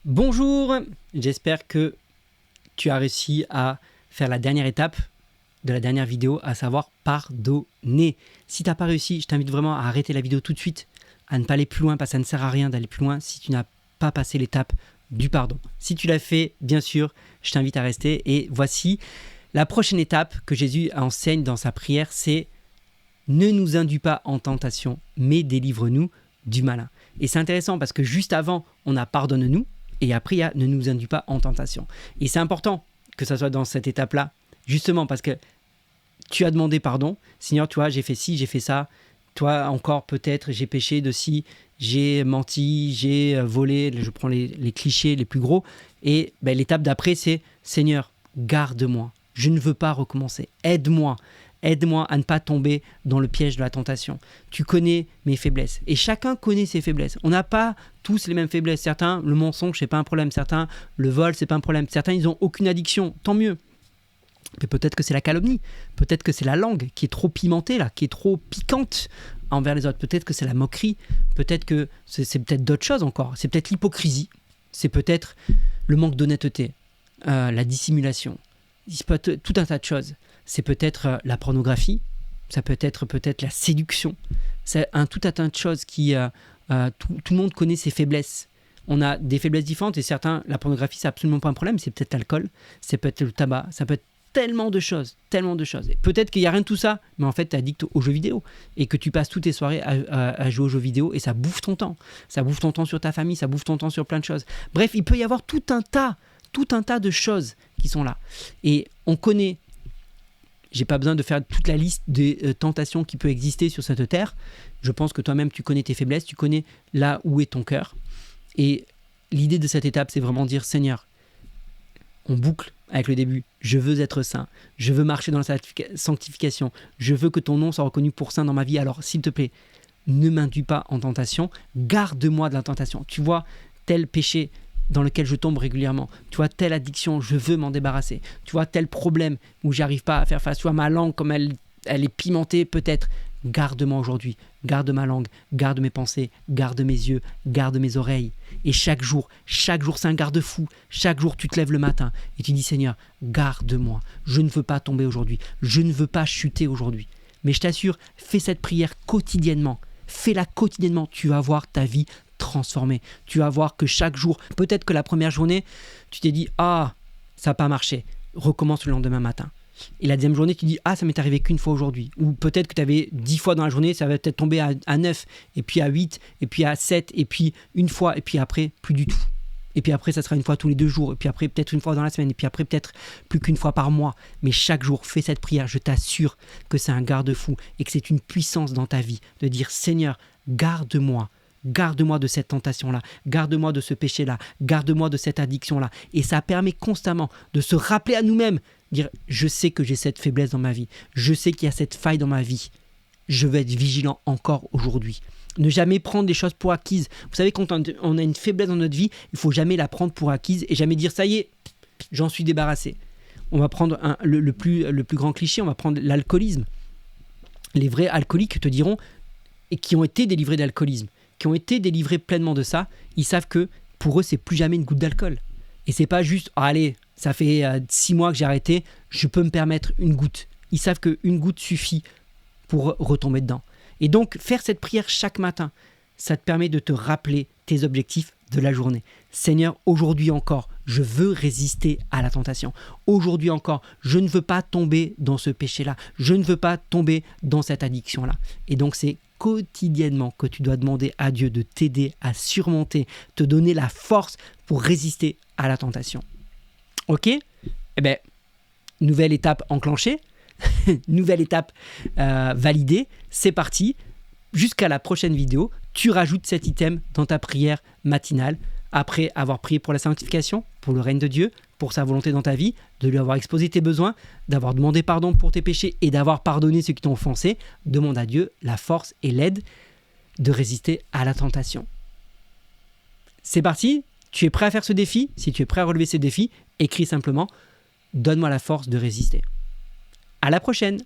Bonjour, j'espère que tu as réussi à faire la dernière étape de la dernière vidéo, à savoir pardonner. Si tu n'as pas réussi, je t'invite vraiment à arrêter la vidéo tout de suite, à ne pas aller plus loin parce que ça ne sert à rien d'aller plus loin si tu n'as pas passé l'étape du pardon. Si tu l'as fait, bien sûr, je t'invite à rester et voici la prochaine étape que Jésus enseigne dans sa prière, c'est « Ne nous induis pas en tentation, mais délivre-nous du malin ». Et c'est intéressant parce que juste avant, on a « Pardonne-nous » et après, il y a « Ne nous induis pas en tentation ». Et c'est important que ça soit dans cette étape-là, justement parce que tu as demandé pardon. Seigneur, tu vois, j'ai fait ci, j'ai fait ça. Toi, encore peut-être, j'ai péché de ci, j'ai menti, j'ai volé. Je prends les clichés les plus gros. Et l'étape d'après, c'est Seigneur, garde-moi. Je ne veux pas recommencer. Aide-moi. Aide-moi à ne pas tomber dans le piège de la tentation. Tu connais mes faiblesses. Et chacun connaît ses faiblesses. On n'a pas tous les mêmes faiblesses. Certains, le mensonge, c'est pas un problème. Certains, le vol, c'est pas un problème. Certains, ils n'ont aucune addiction. Tant mieux. Mais peut-être que c'est la calomnie, peut-être que c'est la langue qui est trop pimentée, là, qui est trop piquante envers les autres, peut-être que c'est la moquerie, peut-être que c'est peut-être d'autres choses encore, c'est peut-être l'hypocrisie, c'est peut-être le manque d'honnêteté, la dissimulation, c'est peut-être tout un tas de choses, c'est peut-être la pornographie, ça peut être peut-être la séduction, c'est tout un tas de choses qui, tout le monde connaît ses faiblesses. On a des faiblesses différentes et certains, la pornographie, c'est absolument pas un problème, c'est peut-être l'alcool, c'est peut-être le tabac, ça peut être tellement de choses. Et peut-être qu'il n'y a rien de tout ça, mais en fait, tu es addict aux jeux vidéo et que tu passes toutes tes soirées à jouer aux jeux vidéo et ça bouffe ton temps. Ça bouffe ton temps sur ta famille, ça bouffe ton temps sur plein de choses. Bref, il peut y avoir tout un tas de choses qui sont là. Et on connaît, j'ai pas besoin de faire toute la liste des tentations qui peut exister sur cette terre. Je pense que toi-même, tu connais tes faiblesses, tu connais là où est ton cœur. Et l'idée de cette étape, c'est vraiment dire, Seigneur, on boucle avec le début, je veux être saint, je veux marcher dans la sanctification, je veux que ton nom soit reconnu pour saint dans ma vie, alors s'il te plaît, ne m'induis pas en tentation, garde-moi de la tentation. Tu vois, tel péché dans lequel je tombe régulièrement, tu vois, telle addiction, je veux m'en débarrasser, tu vois, tel problème où j'arrive pas à faire face, tu vois, ma langue comme elle est pimentée peut-être, garde-moi aujourd'hui, garde ma langue, garde mes pensées, garde mes yeux, garde mes oreilles. Et chaque jour, c'est un garde-fou. Chaque jour, tu te lèves le matin et tu dis, Seigneur, garde-moi. Je ne veux pas tomber aujourd'hui. Je ne veux pas chuter aujourd'hui. Mais je t'assure, fais cette prière quotidiennement. Fais-la quotidiennement. Tu vas voir ta vie transformée. Tu vas voir que chaque jour, peut-être que la première journée, tu t'es dit, ah, ça n'a pas marché. Recommence le lendemain matin. Et la deuxième journée, tu dis « Ah, ça m'est arrivé qu'une fois aujourd'hui ». Ou peut-être que tu avais 10 fois dans la journée, ça va peut-être tomber à 9, et puis à 8, et puis à 7, et puis une fois, et puis après, plus du tout. Et puis après, ça sera une fois tous les 2 jours, et puis après, peut-être une fois dans la semaine, et puis après, peut-être plus qu'une fois par mois. Mais chaque jour, fais cette prière. Je t'assure que c'est un garde-fou et que c'est une puissance dans ta vie de dire « Seigneur, garde-moi ». Garde-moi de cette tentation-là, garde-moi de ce péché-là, garde-moi de cette addiction-là. Et ça permet constamment de se rappeler à nous-mêmes, dire « Je sais que j'ai cette faiblesse dans ma vie, je sais qu'il y a cette faille dans ma vie, je vais être vigilant encore aujourd'hui. » Ne jamais prendre des choses pour acquises. Vous savez, quand on a une faiblesse dans notre vie, il ne faut jamais la prendre pour acquise et jamais dire « Ça y est, j'en suis débarrassé ». On va prendre le plus grand cliché, on va prendre l'alcoolisme. Les vrais alcooliques te diront, et qui ont été délivrés d'alcoolisme, qui ont été délivrés pleinement de ça, ils savent que pour eux, c'est plus jamais une goutte d'alcool. Et c'est pas juste « Allez, ça fait 6 mois que j'ai arrêté, je peux me permettre une goutte ». Ils savent qu'une goutte suffit pour retomber dedans. Et donc, faire cette prière chaque matin, ça te permet de te rappeler tes objectifs de la journée. Seigneur, aujourd'hui encore, je veux résister à la tentation. Aujourd'hui encore, je ne veux pas tomber dans ce péché-là. Je ne veux pas tomber dans cette addiction-là. Et donc, c'est quotidiennement que tu dois demander à Dieu de t'aider à surmonter, te donner la force pour résister à la tentation. Ok ? Eh bien, nouvelle étape enclenchée, nouvelle étape validée, c'est parti. Jusqu'à la prochaine vidéo, tu rajoutes cet item dans ta prière matinale après avoir prié pour la sanctification, pour le règne de Dieu, pour sa volonté dans ta vie, de lui avoir exposé tes besoins, d'avoir demandé pardon pour tes péchés et d'avoir pardonné ceux qui t'ont offensé. Demande à Dieu la force et l'aide de résister à la tentation. C'est parti, tu es prêt à faire ce défi? Si tu es prêt à relever ce défi, écris simplement « Donne-moi la force de résister ». À la prochaine!